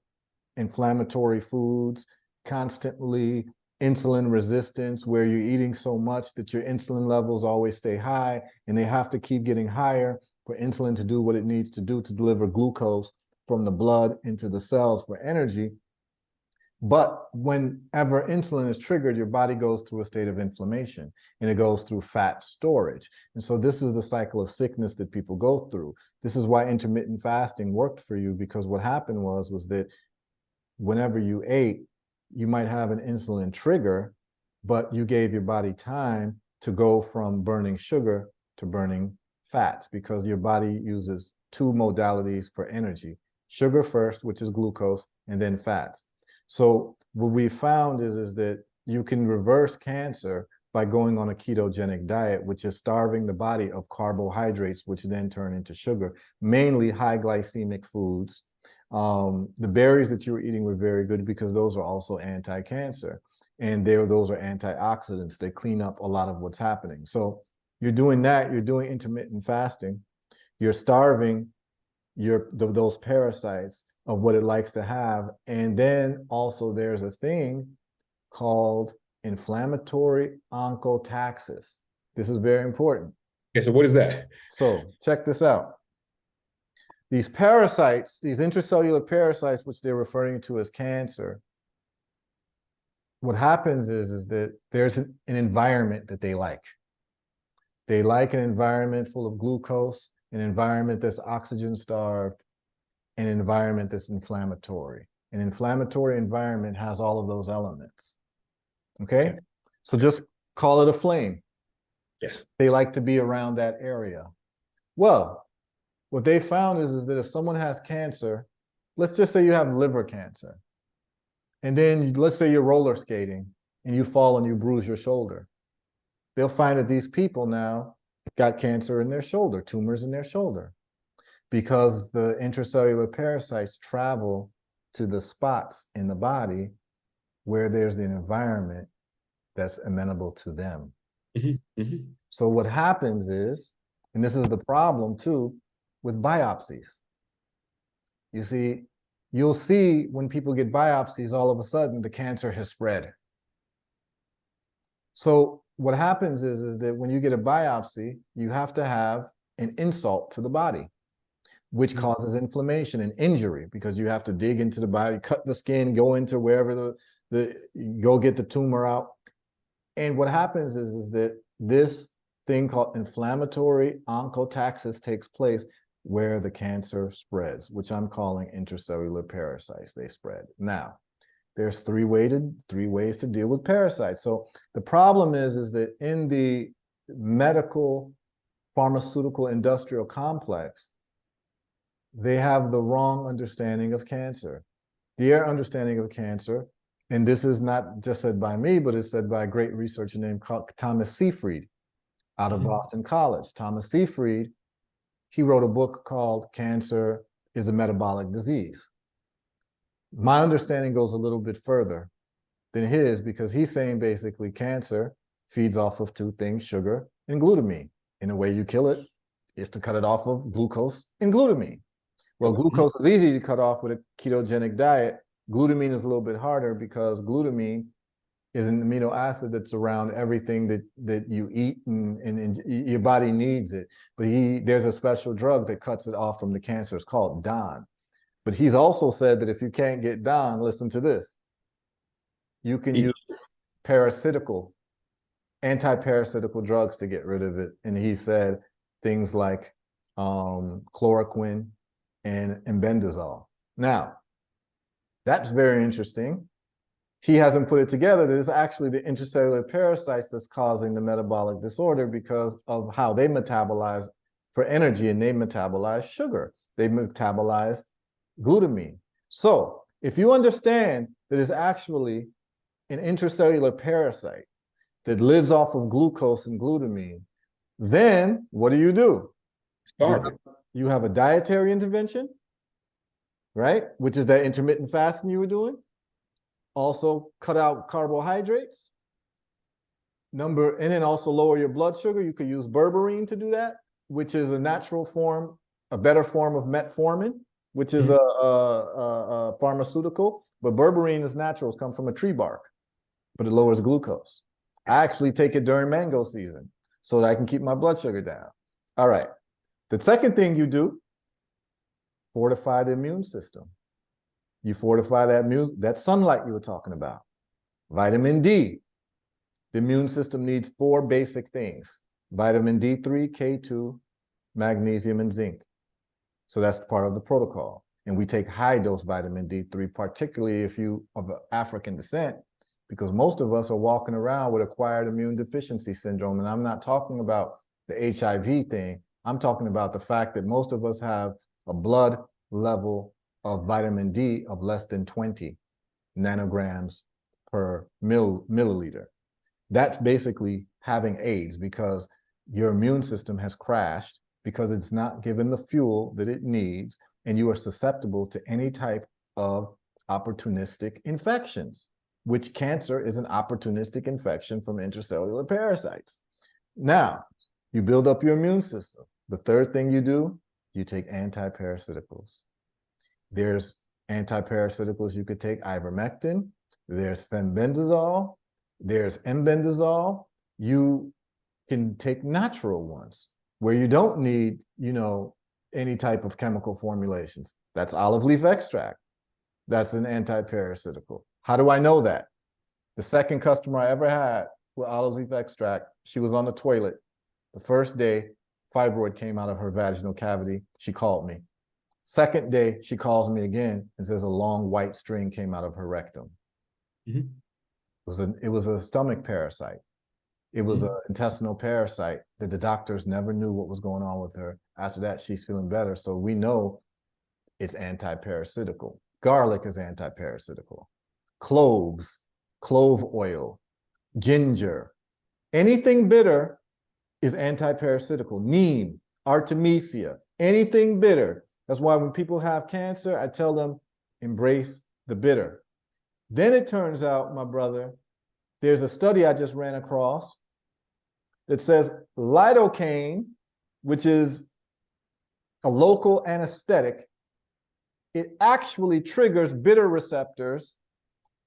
inflammatory foods, constantly insulin resistance, where you're eating so much that your insulin levels always stay high and they have to keep getting higher for insulin to do what it needs to do to deliver glucose from the blood into the cells for energy. But whenever insulin is triggered, your body goes through a state of inflammation and it goes through fat storage. And so this is the cycle of sickness that people go through. This is why intermittent fasting worked for you, because what happened was that whenever you ate, you might have an insulin trigger, but you gave your body time to go from burning sugar to burning fats, because your body uses two modalities for energy: sugar first, which is glucose, and then fats. So what we found is that you can reverse cancer by going on a ketogenic diet, which is starving the body of carbohydrates, which then turn into sugar, mainly high glycemic foods. The berries that you were eating were very good because those are also anti-cancer, and those are antioxidants. They clean up a lot of what's happening. So you're doing that. You're doing intermittent fasting. You're starving those parasites of what it likes to have, and then also there's a thing called inflammatory oncotaxis. This is very important. Okay, so what is that? So check this out. These parasites, these intracellular parasites, which they're referring to as cancer, what happens is that there's an environment that they like. They like an environment full of glucose, an environment that's oxygen starved, an environment that's inflammatory. An inflammatory environment has all of those elements. Okay? So just call it a flame. Yes. They like to be around that area. Well, what they found is that if someone has cancer, let's just say you have liver cancer, and then let's say you're roller skating and you fall and you bruise your shoulder, they'll find that these people now got cancer in their shoulder, tumors in their shoulder, because the intracellular parasites travel to the spots in the body where there's the environment that's amenable to them. Mm-hmm. Mm-hmm. So what happens is, and this is the problem too, with biopsies. You see, you'll see when people get biopsies, all of a sudden the cancer has spread. So what happens is that when you get a biopsy, you have to have an insult to the body, which causes inflammation and injury, because you have to dig into the body, cut the skin, go into wherever go get the tumor out. And what happens is that this thing called inflammatory oncotaxis takes place where the cancer spreads, which I'm calling intracellular parasites. They spread. Now, there's three ways to deal with parasites. So the problem is that in the medical, pharmaceutical, industrial complex, they have the wrong understanding of cancer. Their understanding of cancer, and this is not just said by me, but it's said by a great researcher named Thomas Seyfried out of Boston College. Thomas Seyfried, he wrote a book called Cancer is a Metabolic Disease. My understanding goes a little bit further than his, because he's saying basically cancer feeds off of two things: sugar and glutamine. And the way you kill it is to cut it off of glucose and glutamine. Well, glucose is easy to cut off with a ketogenic diet. Glutamine is a little bit harder, because glutamine is an amino acid that's around everything that you eat, and your body needs it. But there's a special drug that cuts it off from the cancer. It's called Don. But he's also said that if you can't get Don, listen to this, you can use parasitical, anti-parasitical drugs to get rid of it. And he said things like chloroquine and bendazole. Now, that's very interesting. He hasn't put it together that it's actually the intracellular parasites that's causing the metabolic disorder because of how they metabolize for energy, and they metabolize sugar. They metabolize glutamine. So if you understand that it's actually an intracellular parasite that lives off of glucose and glutamine, then what do? You have a dietary intervention, right? Which is that intermittent fasting you were doing. Also cut out carbohydrates. And then also lower your blood sugar. You could use berberine to do that, which is a natural form, a better form of metformin, which is a pharmaceutical. But berberine is natural. It's come from a tree bark, but it lowers glucose. I actually take it during mango season so that I can keep my blood sugar down. All right. The second thing you do, fortify the immune system. You fortify that sunlight you were talking about. Vitamin D. The immune system needs 4 basic things: vitamin D3, K2, magnesium, and zinc. So that's part of the protocol. And we take high dose vitamin D3, particularly if you are of African descent, because most of us are walking around with acquired immune deficiency syndrome. And I'm not talking about the HIV thing. I'm talking about the fact that most of us have a blood level of vitamin D of less than 20 nanograms per milliliter. That's basically having AIDS, because your immune system has crashed because it's not given the fuel that it needs, and you are susceptible to any type of opportunistic infections, which cancer is an opportunistic infection from intracellular parasites. Now, you build up your immune system. The third thing you do, you take anti-parasiticals. There's anti-parasiticals you could take: ivermectin, there's fenbendazole, there's embendazole. You can take natural ones where you don't need, any type of chemical formulations. That's olive leaf extract. That's an anti-parasitical. How do I know that? The second customer I ever had with olive leaf extract, she was on the toilet. The first day, fibroid came out of her vaginal cavity. She called me. Second day, she calls me again and says a long white string came out of her rectum. Mm-hmm. It was a stomach parasite. It was an intestinal parasite that the doctors never knew what was going on with her. After that, she's feeling better. So we know it's anti-parasitical. Garlic is anti-parasitical. Cloves, clove oil, ginger, anything bitter is anti-parasitical. Neem, artemisia, anything bitter. That's why when people have cancer, I tell them, embrace the bitter. Then it turns out, my brother, there's a study I just ran across that says lidocaine, which is a local anesthetic, it actually triggers bitter receptors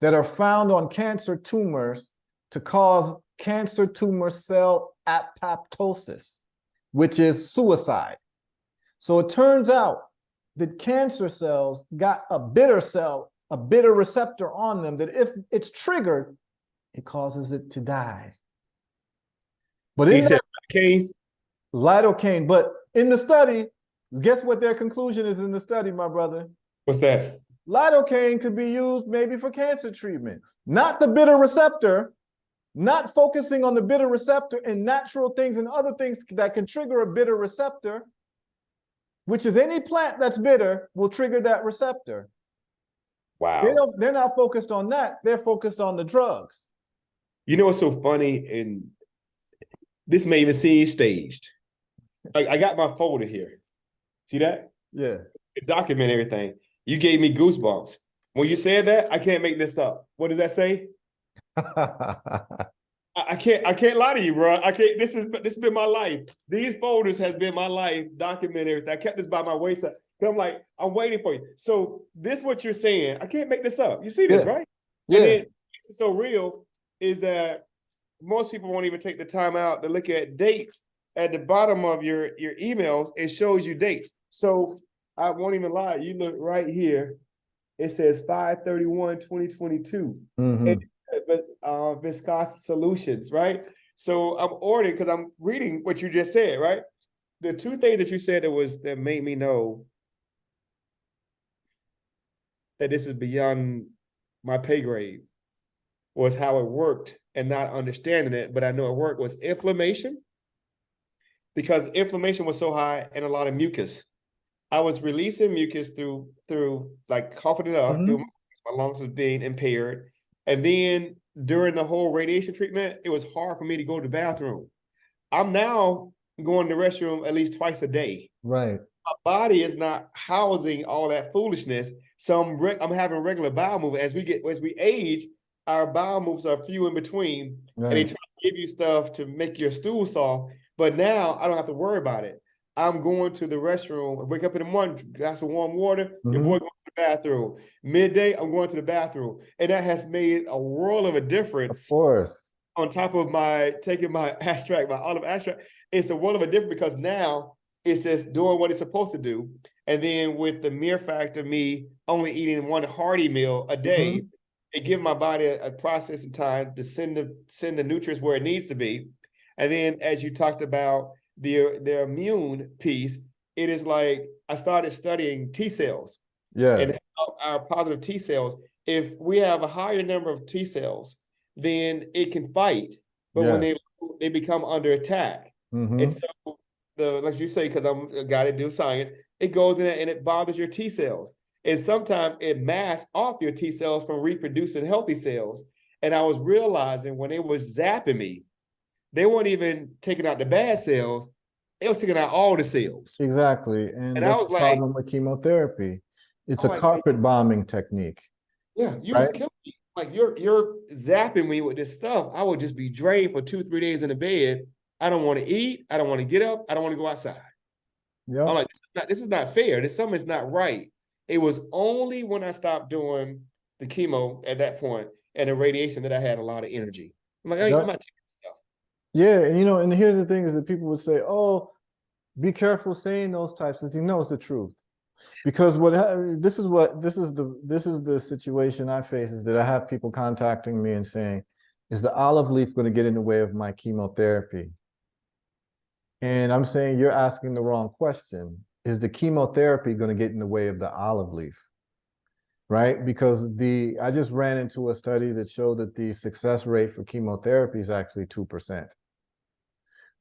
that are found on cancer tumors to cause cancer tumor cell apoptosis, which is suicide. So it turns out that cancer cells got a bitter receptor on them that if it's triggered, it causes it to die. But he said lidocaine, but in the study, guess what their conclusion is in the study, my brother? What's that? Lidocaine could be used maybe for cancer treatment, not the bitter receptor, not focusing on the bitter receptor and natural things and other things that can trigger a bitter receptor, which is any plant that's bitter will trigger that receptor. Wow. They're not focused on that. They're focused on the drugs. You know what's so funny? And this may even seem staged. I got my folder here. See that? Yeah. It document everything. You gave me goosebumps. When you said that, I can't make this up. What does that say? I can't lie to you, bro. I can't. This has been my life. These folders has been my life. Document everything. I kept this by my wayside. I'm like, I'm waiting for you. So this is what you're saying. I can't make this up. You see this, right? Yeah. And then this is so real. is that most people won't even take the time out to look at dates at the bottom of your emails. It shows you dates. So I won't even lie. You look right here. It says 5/31/2022. And Mm-hmm. viscosity solutions, right? So I'm ordering because I'm reading what you just said, right? The two things that you said that made me know that this is beyond my pay grade was how it worked and not understanding it, but I know it worked, was inflammation, because inflammation was so high and a lot of mucus. I was releasing mucus through like coughing it up through Mm-hmm. my lungs was being impaired. And then during the whole radiation treatment, it was hard for me to go to the bathroom. I'm now going to the restroom at least twice a day. Right. My body is not housing all that foolishness. So I'm having regular bowel movement. As we age, our bowel moves are few in between, and they Right. try to give you stuff to make your stool soft. But now I don't have to worry about it. I'm going to the restroom. I wake up in the morning, glass of warm water. Your Mm-hmm. boy going to the bathroom. Midday, I'm going to the bathroom, and that has made a world of a Of difference. course. On top of my taking my extract, my olive extract, it's a world of a difference because now it's just doing what it's supposed to do. And then with the mere fact of me only eating one hearty meal a day, Mm-hmm. it gives my body a processing time to send the nutrients where it needs to be. And then as you talked about the immune piece, it is like I started studying T cells and Yes. how our positive T cells. If we have a higher number of T cells, then it can fight. But when Yes. they become under attack, and Mm-hmm. so like you say, because I'm a guy that do science, it goes in and it bothers your T cells, and sometimes it masks off your T cells from reproducing healthy cells. And I was realizing when it was zapping me, they weren't even taking out the bad cells; they was taking out all the cells. Exactly. And And I that's was the like, problem with chemotherapy. It's I'm a like, man, carpet bombing technique, yeah, you right? just killed me. Like you're zapping me with this stuff. I would just be drained for 2, 3 days in the bed. I don't want to eat. I don't want to get up. I don't want to go outside. I'm Yep. like, this is not fair. This something's not right. It was only when I stopped doing the chemo at that point and the radiation that I had a lot of energy. I'm like, I'm Yep. not taking this stuff. Yeah, and and here's the thing is that people would say, "Oh, be careful saying those types of things." No, it's the truth. Because this is the situation I face is that I have people contacting me and saying, "Is the olive leaf going to get in the way of my chemotherapy?" And I'm saying you're asking the wrong question. Is the chemotherapy going to get in the way of the olive leaf? Right? Because the I just ran into a study that showed that the success rate for chemotherapy is actually 2%.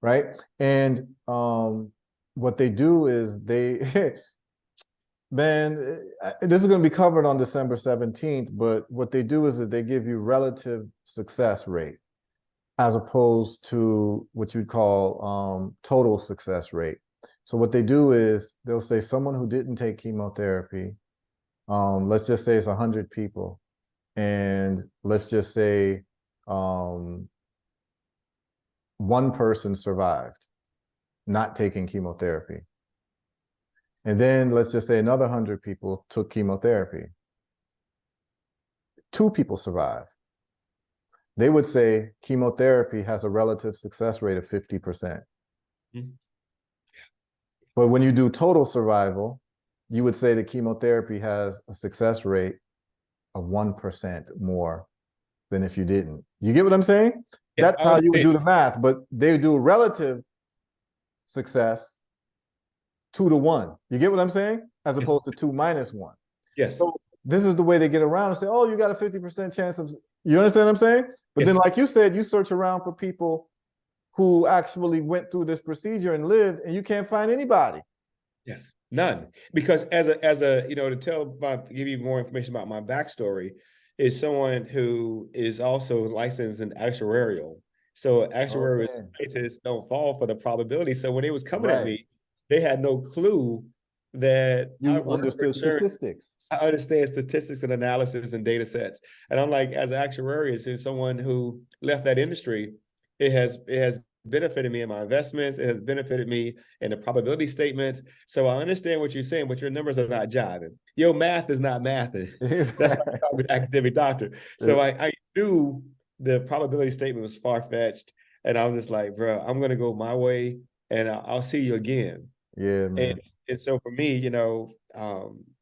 Right? And what they do is man, this is going to be covered on December 17th, but what they do is that they give you relative success rate as opposed to what you'd call total success rate. So what they do is they'll say someone who didn't take chemotherapy, let's just say it's 100 people, and let's just say um, one person survived not taking chemotherapy. And then let's just say another 100 people took chemotherapy. Two people survived. They would say chemotherapy has a relative success rate of 50%. Mhm. But when you do total survival, you would say that chemotherapy has a success rate of 1% more than if you didn't. You get what I'm saying? Yes, That's I how you would understand. do the math, but they do relative success 2 to 1. You get what I'm saying? As Yes, opposed to 2 - 1. yes, So this is the way they get around and say, oh, you got a 50% chance of, you understand what I'm saying? But then, yes. like you said, you search around for people who actually went through this procedure and lived, and you can't find anybody. Yes, none. Because as a to give you more information about my backstory, is someone who is also licensed in actuarial. So actuarial Okay. scientists don't fall for the probability. So when it was coming at Right. me, they had no clue that I You work for understood insurance. statistics. I understand statistics and analysis and data sets. And I'm like, as an actuarius and someone who left that industry, it has benefited me in my investments. It has benefited me in the probability statements. So I understand what you're saying, but your numbers are not jiving. Your math is not mathing. That's why I call me an academic doctor. So I knew the probability statement was far-fetched. And I was just like, bro, I'm gonna go my way and I'll see you again. Yeah, And man. and so for me,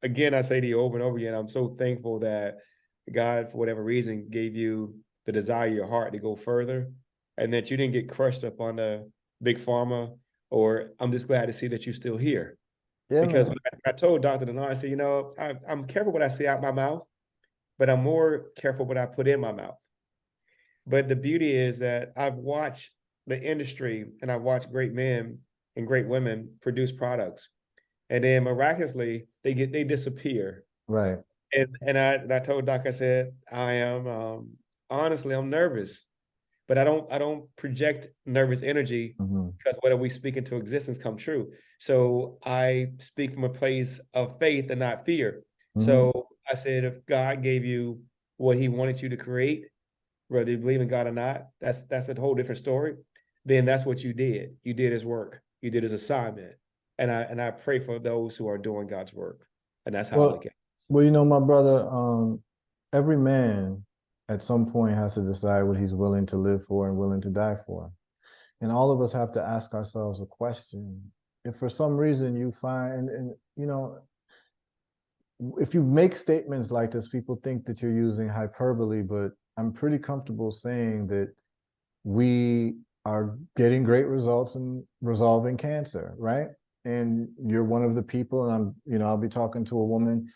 again, I say to you over and over again, I'm so thankful that God, for whatever reason, gave you the desire of your heart to go further, and that you didn't get crushed up on the big pharma. Or I'm just glad to see that you're still here. Yeah, Because man. when I told Dr. Denard, I said, I'm careful what I say out my mouth, but I'm more careful what I put in my mouth. But the beauty is that I've watched the industry and I've watched great men and great women produce products, and then miraculously they disappear. Right. And I told Doc, I said, I am honestly I'm nervous, but I don't project nervous energy, Hmm. because what are we speaking to existence come true. So I speak from a place of faith and not fear. Hmm. So I said, if God gave you what He wanted you to create, whether you believe in God or not, that's a whole different story. Then that's what you did. You did His work. You did His assignment. And I pray for those who are doing God's work. And that's how I look Well, at it. well, my brother, every man at some point has to decide what he's willing to live for and willing to die for. And all of us have to ask ourselves a question. If for some reason you find, and if you make statements like this, people think that you're using hyperbole, but I'm pretty comfortable saying that we are getting great results in resolving cancer, right? And you're one of the people, and I'll be talking to a woman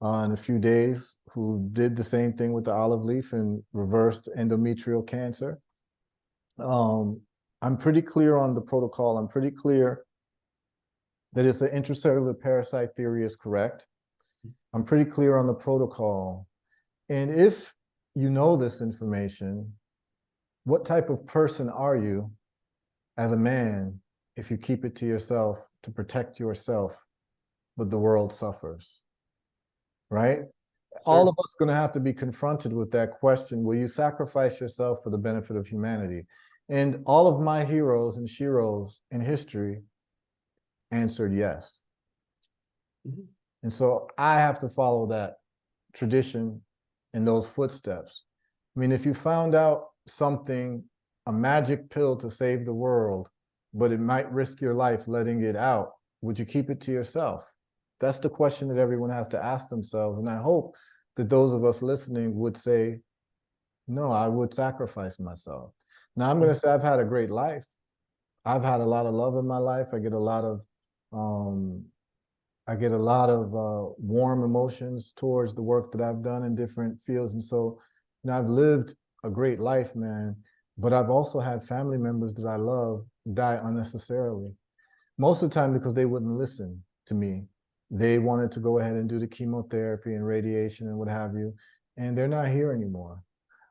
in a few days who did the same thing with the olive leaf and reversed endometrial cancer. Um, I'm pretty clear on the protocol. I'm pretty clear that it's an intracellular parasite theory is correct. I'm pretty clear on the protocol. And if you know this information, what type of person are you as a man if you keep it to yourself to protect yourself, but the world suffers, right? All Sir. of us going to have to be confronted with that question. Will you sacrifice yourself for the benefit of humanity? And all of my heroes and sheroes in history answered yes. Mhm. And so I have to follow that tradition in those footsteps. I mean, if you found out something, a magic pill to save the world, but it might risk your life letting it out, would you keep it to yourself? That's the question that everyone has to ask themselves. And I hope that those of us listening would say, no, I would sacrifice myself. Now, I'm going to say I've had a great life. I've had a lot of love in my life. Um, I get a lot of warm emotions towards the work that I've done in different fields. And so, I've lived a great life, man, but I've also had family members that I love die unnecessarily. Most of the time because they wouldn't listen to me. They wanted to go ahead and do the chemotherapy and radiation and what have you, and they're not here anymore.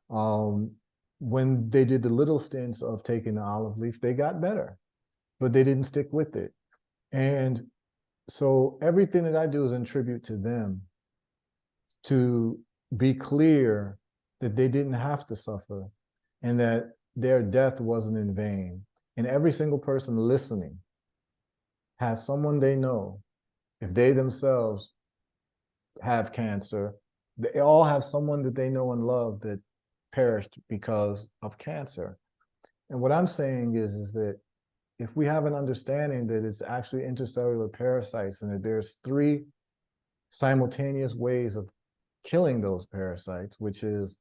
Um, when they did the little stints of taking the olive leaf, they got better, but they didn't stick with it. And so everything that I do is in tribute to them, to be clear that they didn't have to suffer and that their death wasn't in vain. And every single person listening has someone they know, if they themselves have cancer, they all have someone that they know and love that perished because of cancer. And what I'm saying is that if we have an understanding that it's actually intercellular parasites and that there's three simultaneous ways of killing those parasites, which is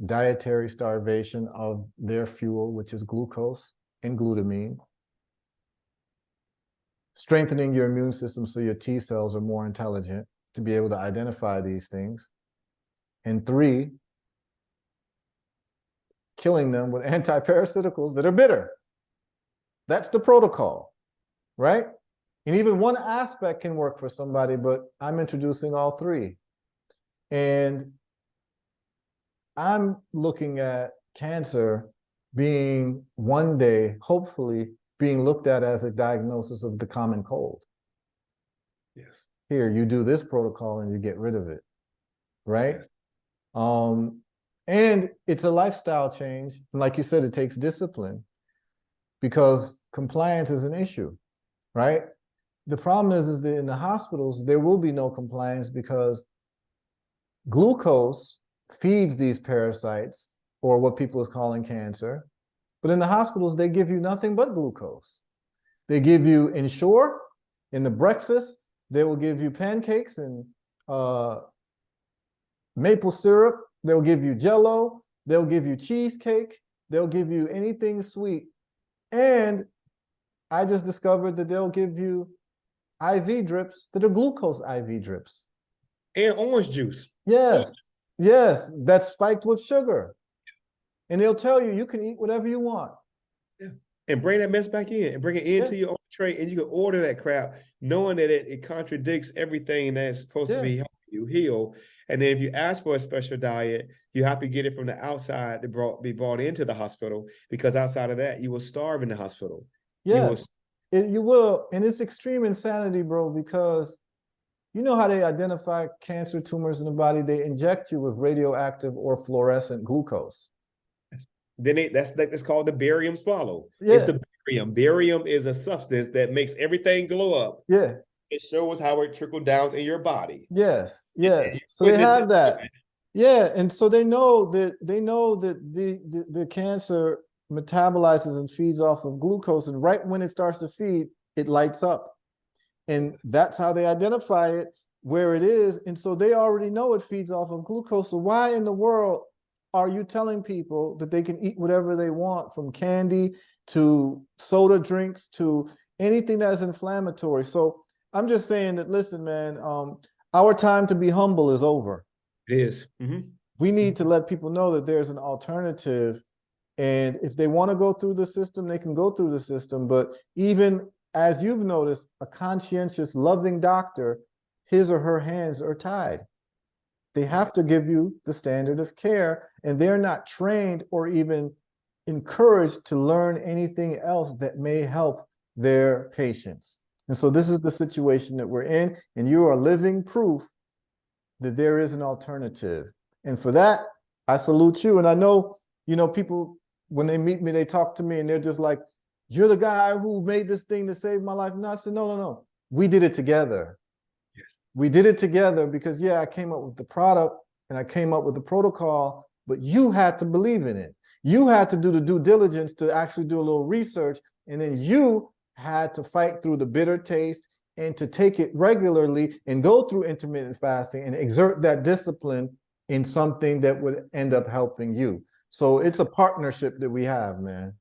dietary starvation of their fuel, which is glucose and glutamine, strengthening your immune system so your T cells are more intelligent to be able to identify these things, and three, killing them with antiparasiticals that are bitter. That's the protocol, right? And even one aspect can work for somebody, but I'm introducing all three. And I'm looking at cancer being one day, hopefully, being looked at as a diagnosis of the common cold. Yes. Here, you do this protocol and you get rid of it, right? Yes. Um, and it's a lifestyle change. And like you said, it takes discipline because compliance is an issue, right? The problem is that in the hospitals, there will be no compliance because glucose feeds these parasites or what people is calling cancer. But in the hospitals, they give you nothing but glucose. They give you Ensure in the breakfast. They will give you pancakes and maple syrup. They'll give you Jello. They'll give you cheesecake. They'll give you anything sweet. And I just discovered that they'll give you IV drips that are glucose IV drips. And orange juice. Yes, yes, that's spiked with sugar. And they'll tell you you can eat whatever you want. Yeah. And bring that mess back in and bring it into your own tray, and you can order that crap knowing that it contradicts everything that's supposed to be helping you heal. And then if you ask for a special diet, you have to get it from the outside to be brought into the hospital, because outside of that, you will starve in the hospital. Yes, you will. And it's extreme insanity, bro, because you know how they identify cancer tumors in the body? They inject you with radioactive or fluorescent glucose. Then that's called the barium swallow. Yeah. It's the barium. Barium is a substance that makes everything glow up. Yeah. It shows how it trickled down in your body. Yes. Yes. So they have that. Yeah. And so they know that the cancer metabolizes and feeds off of glucose. And right when it starts to feed, it lights up. And that's how they identify it, where it is. And so they already know it feeds off of glucose. So why in the world are you telling people that they can eat whatever they want, from candy to soda drinks to anything that's inflammatory? So I'm just saying that, listen, man, our time to be humble is over. It is. We need to let people know that there's an alternative. And if they want to go through the system, they can go through the system. But even as you've noticed, a conscientious, loving doctor, his or her hands are tied. They have to give you the standard of care, and they're not trained or even encouraged to learn anything else that may help their patients. And so this is the situation that we're in, and you are living proof that there is an alternative. And for that, I salute you. And I know, people, when they meet me, they talk to me and they're just like, you're the guy who made this thing to save my life. No, I said, no. We did it together. Yes. We did it together because, I came up with the product and I came up with the protocol, but you had to believe in it. You had to do the due diligence to actually do a little research. And then you had to fight through the bitter taste and to take it regularly and go through intermittent fasting and exert that discipline in something that would end up helping you. So it's a partnership that we have, man.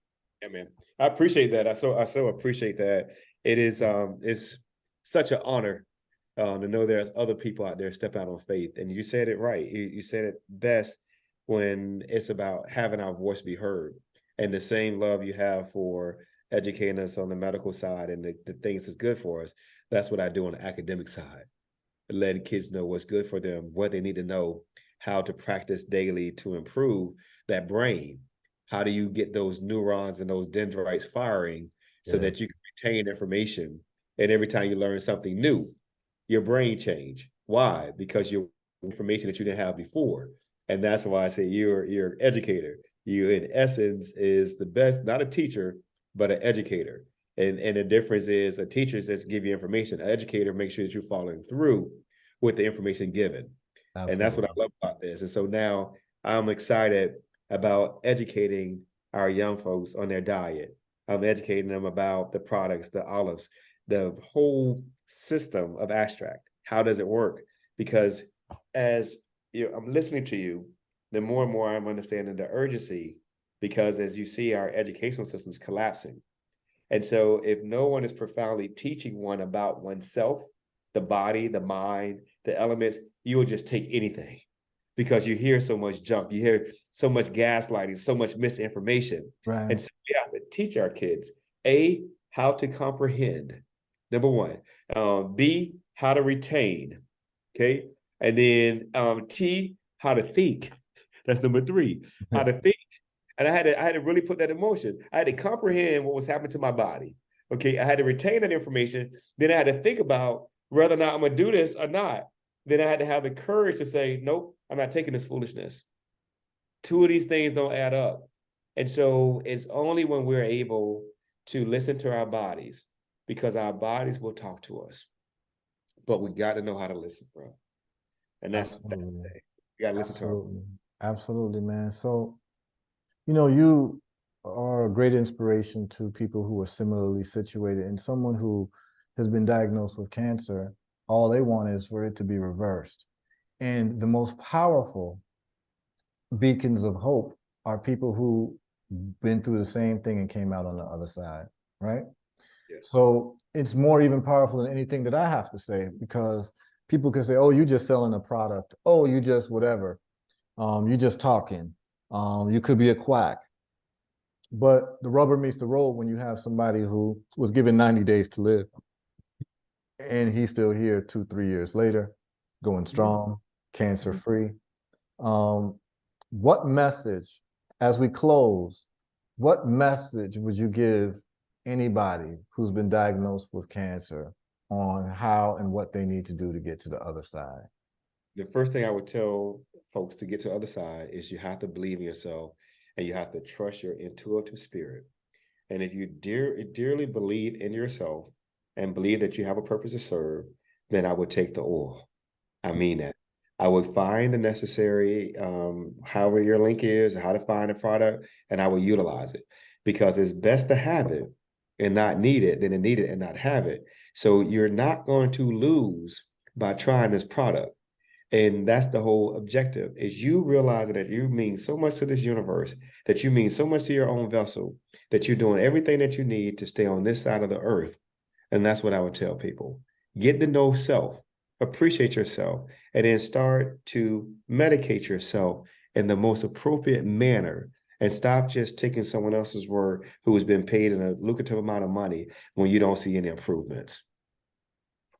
Yeah, man. I appreciate that. I so appreciate that. It is it's such an honor to know there's other people out there stepping out on faith. And you said it right. You said it best when it's about having our voice be heard, and the same love you have for educating us on the medical side and the things that's good for us. That's what I do on the academic side, letting kids know what's good for them, what they need to know, how to practice daily to improve that brain. How do you get those neurons and those dendrites firing so that you can retain information? And every time you learn something new, your brain change. Why? Because your information that you didn't have before. And that's why I say you're an educator. You, in essence, is the best, not a teacher, but an educator. And the difference is a teacher just give you information. An educator makes sure that you're following through with the information given. Absolutely. And that's what I love about this. And so now I'm excited about educating our young folks on their diet. I'm educating them about the products, the olives, the whole system of extract. How does it work? Because as I'm listening to you, the more and more I'm understanding the urgency, because as you see, our educational system's collapsing. And so if no one is profoundly teaching one about oneself, the body, the mind, the elements, you will just take anything, because you hear so much junk, you hear so much gaslighting, so much misinformation. Right. And so we have to teach our kids, A, how to comprehend, number one, B, how to retain, okay? And then T, how to think. That's number three, how to think. And I had to really put that in motion. I had to comprehend what was happening to my body. Okay, I had to retain that information. Then I had to think about whether or not I'm gonna do this or not. Then I had to have the courage to say, nope, I'm not taking this foolishness. Two of these things don't add up. And so it's only when we're able to listen to our bodies, because our bodies will talk to us. But we got to know how to listen, bro. And that's the thing. You got to listen to our bodies. Absolutely, man. So You are a great inspiration to people who are similarly situated, and someone who has been diagnosed with cancer, all they want is for it to be reversed. And the most powerful beacons of hope are people who been through the same thing and came out on the other side, right? Yes. So it's more even powerful than anything that I have to say, because people can say, "Oh, you just selling a product. Oh, you just whatever. You just talking. You could be a quack." But the rubber meets the road when you have somebody who was given 90 days to live, and he's still here 2, 3 years later, going Mhm. strong, cancer Mhm. free. Um, what message, as we close, what message would you give anybody who's been diagnosed with cancer on how and what they need to do to get to the other side? The first thing I would tell folks to get to the other side is you have to believe in yourself and you have to trust your intuitive spirit. And if you dearly believe in yourself and believe that you have a purpose to serve, then I would take the oil. I mean that. I would find the necessary, however your link is, how to find a product, and I will utilize it because it's best to have it and not need it than to need it and not have it. So you're not going to lose by trying this product. And that's the whole objective is you realizing that you mean so much to this universe, that you mean so much to your own vessel, that you're doing everything that you need to stay on this side of the earth. And that's what I would tell people. Get to know self, appreciate yourself, and then start to medicate yourself in the most appropriate manner and stop just taking someone else's word who has been paid in a lucrative amount of money when you don't see any improvements.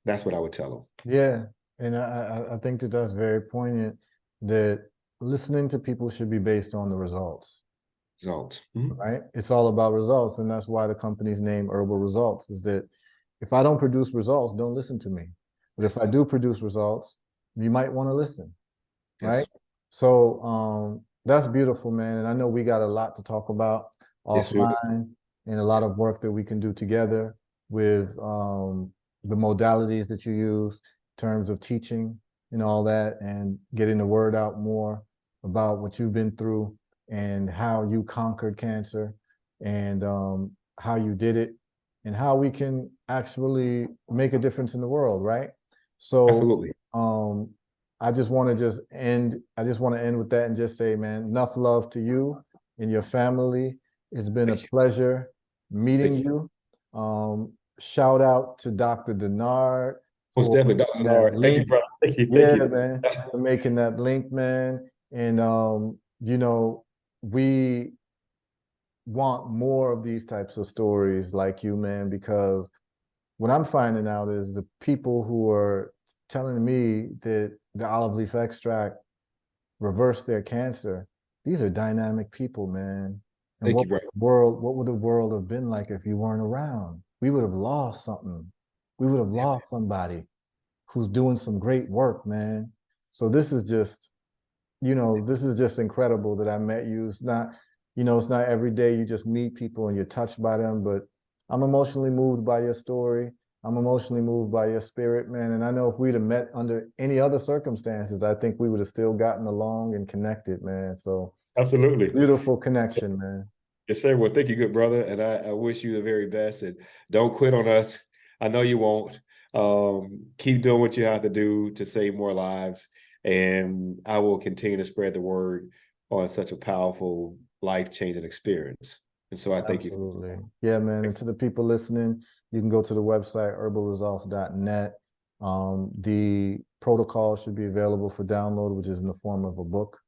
That's what I would tell them. Yeah, and I think that that's very poignant, that listening to people should be based on the results, Results. Mhm. right? It's all about results, and that's why the company's name Herbal Results is that if I don't produce results, don't listen to me. But if I do produce results, you might want to listen, right? Yes. So that's beautiful, man. And I know we got a lot to talk about Yes, sir. offline, and a lot of work that we can do together with the modalities that you use in terms of teaching and all that, and getting the word out more about what you've been through and how you conquered cancer, and how you did it, and how we can actually make a difference in the world, right? So Absolutely. um, I just want to end with that and just say, man, enough love to you and your family. It's been a Thank you. pleasure meeting Thank you. you. Shout out to Dr. Denard Most for definitely, Dr. that Lord. Thank you, link. brother. Thank you. Thank Yeah, you. man, for making that link, man. And we want more of these types of stories like you, man, because what I'm finding out is the people who are telling me that the olive leaf extract reversed their cancer, these are dynamic people, man. And Thank you, brother. what would the world have been like if you weren't around? We would have lost something. We would have lost somebody who's doing some great work, man. So this is just incredible that I met you. It's not every day you just meet people and you're touched by them, but I'm emotionally moved by your story. I'm emotionally moved by your spirit, man. And I know if we'd have met under any other circumstances, I think we would have still gotten along and connected, man. So Absolutely. beautiful connection, man. Yes, sir. Well, thank you, good brother. And I wish you the very best. And don't quit on us. I know you won't. Keep doing what you have to do to save more lives. And I will continue to spread the word on such a powerful, life-changing experience. And so I thank you. Absolutely. Yeah, man. And to the people listening, you can go to the website herbalresults.net. The protocol should be available for download, which is in the form of a book.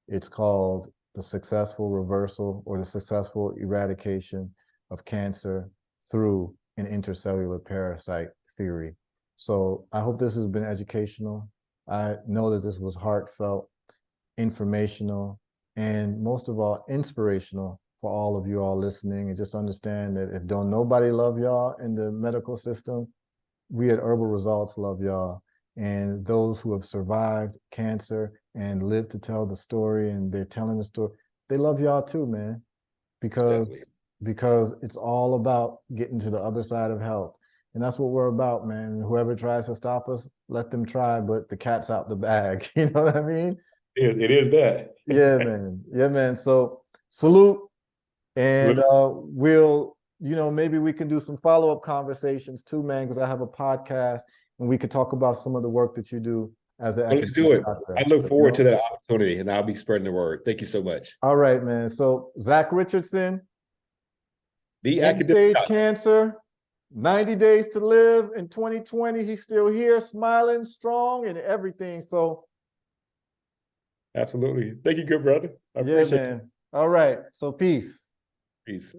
It's called The Successful Reversal or the Successful Eradication of Cancer Through an Intercellular Parasite Theory. So I hope this has been educational. I know that this was heartfelt, informational, and most of all, inspirational for all of you all listening. And just understand that if don't nobody love y'all in the medical system, we at Herbal Results love y'all. And those who have survived cancer and lived to tell the story, and they're telling the story, they love y'all too, man. Because Definitely. because it's all about getting to the other side of health. And that's what we're about, man. Whoever tries to stop us, let them try, but the cat's out the bag. You know what I mean? It is that. Yeah, man. Yeah, man. So salute. And Salute. we'll, maybe we can do some follow-up conversations too, man, because I have a podcast and we could talk about some of the work that you do as an Well, let's academic do it. doctor. I look forward to that opportunity, and I'll be spreading the word. Thank you so much. All right, man. So Zach Richardson, The academic end-stage doctor. cancer, 90 days to live in 2020. He's still here, smiling, strong, and everything. So Absolutely. Thank you, good brother. I yeah, appreciate it. man. All right. So peace. Peace.